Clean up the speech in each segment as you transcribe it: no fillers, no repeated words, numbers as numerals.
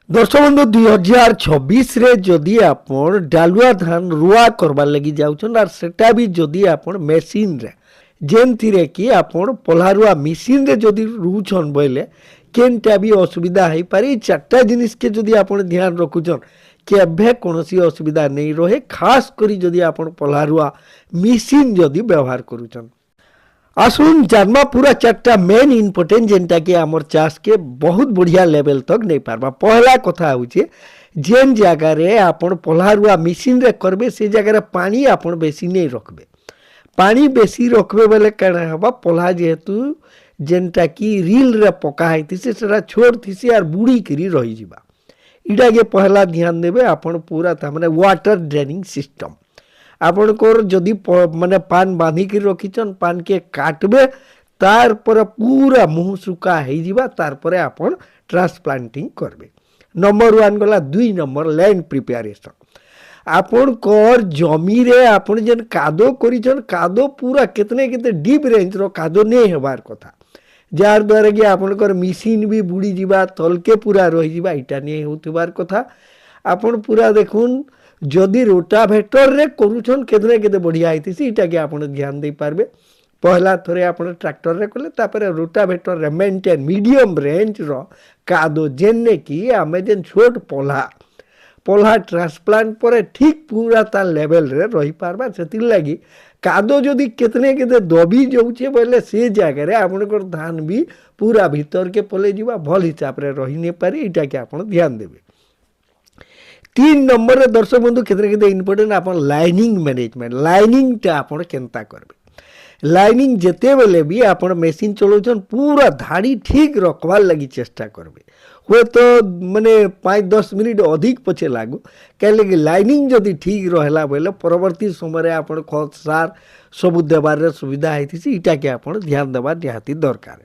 दर्शक बंधु 2026 रे जदि आपण डालुआ धान रुआ करबार लगी जाउछन आर सेटा भी जदि आपण मेसिन रे जेनथिरे कि आपण पल्हारुआ मेसिन रे जदि रुछन बोले केनटा भी असुविधा है पारी चारटा जिनिस के जदि आपण ध्यान रखुछन केभे कोनोसी असुविधा नहीं रहे खास करी जदि आपण पल्हारुआ मेसिन जदि व्यवहार करूछन। आसुन जानमा पूरा चारटा मेन इम्पोर्टेंट जेनटा कि आमर चाष के बहुत बढ़िया लेवल तक नहीं पारबा। पहला कथा होचे जेन जगह रे आपण पल्हारुआ मेसिन रे करबे से जगह रे पानी आपण बेसी नहीं रखबे। पानी बेसी रखबे बेले कण हबा पल्हा जेहेतु जेनटा कि रील रे पका हैतिसे सेटा छोड़ थिसी आर बुड़ी करी रही जिबा। इडा के पहला ध्यान देबे आपण पूरा ता माने वाटर ड्रेनिंग सिस्टम आपणकर जदि माने पान बांधिक रखीचन पान के काटबे तार पर पूरा मुँह सुखा हो तार पर आपण ट्रांसप्लांटिंग करबे। नंबर 1 गला 2 नंबर लैंड प्रिपेरेशन आपणकर जमी रे आपण जेन कादो करिचन कादो पूरा कितने केते डीप रेंज रो कादो नहीं हेबार कथा जार द्वारा कि आपणकर मशीन भी बुड़ी जिबा तलके पूरा रही जिबा इटा नहीं होतिबार कथा। आपण पूरा देखुन जदि रोटावेटर रे करूछन केतने केते बढ़िया आइतिसी इटा के आपण ध्यान दे पारबे। पहला थोरे आपण ट्रैक्टर रे कले तापर रोटावेटर रे मेंटेन मीडियम रेंज रो कादो जेने कि आमे जेन छोट पल्हा ट्रांसप्लांट पर ठीक पूरा ता लेवल रे रही पारबा। सेति लागि कादो जदि केतने केते दबी जाउछे बोले से जगह रे आपनकर धान भी पूरा भीतर के पले जिबा भल हिसाब रे रही नै पारी इटा के आपण ध्यान देबे। 3 नंबर रे दर्शक बंधु केतरे केते इम्पोर्टेंट आपण लाइनिंग मैनेजमेंट लाइनिंग टा आपण केनता करबे। लाइनिंग जेते बेले भी आपण मशीन चलोछन पूरा धाड़ी ठीक रखवार लगी चेष्टा करबे। हुए तो माने 5-10 मिनिट अधिक पछे लागू कहले कि लाइनिंग जदि ठीक रहला बोले परवर्ती समय रे आपण खत सार सब देबार रे सुविधा हैतिसी इटा के आपण ध्यान देबा निहाती दरकार।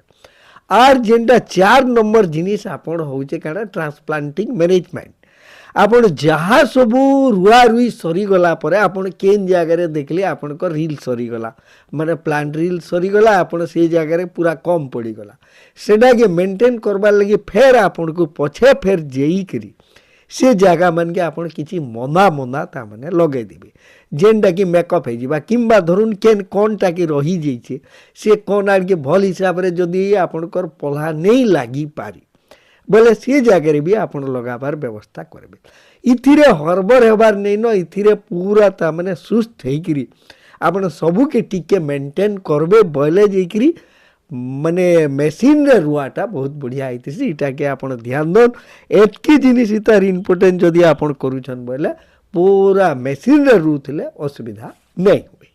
आर जेंटा 4 नंबर जिनिस आपण होउचे काना ट्रांसप्लांटिंग मैनेजमेंट आपण जहाँ सबू रुआ रुई सरीगला पर आपण केन जगह देखले आपण को रील सरीगला माने प्लांट रील सरीगला आपण से जगह पूरा कम पड़ीगला सेटा के मेंटेन करबार लगी फेर आपण को पछे फेर जेई करी से जगह मन के आपण किछि मना मना ता माने लगे देबे जेनटा कि मेकअप है जिबा किंबा धरुन केन कोनटा कि रही जइछे से कोन आर के भल हिसाब रे जदी आपण कर पल्हा नहीं लागी पारी बोले सी जगह भी आप लगाबार व्यवस्था करेंगे। इथिरे हरबर हेबार नहीं न इथिरे पूरा ता माने सुस्त होकरी आपन सबू के टिके मेंटेन करबे बोले जेकरी माने मेसिन रे रुआटा बहुत बढ़िया आइतिसी इटा के आपन ध्यान दन एतकी जिनिस इतार इम्पोर्टेंट जदि आपन करूछन बोले पूरा मेसिन रे रुथिले असुविधा नहीं हुए।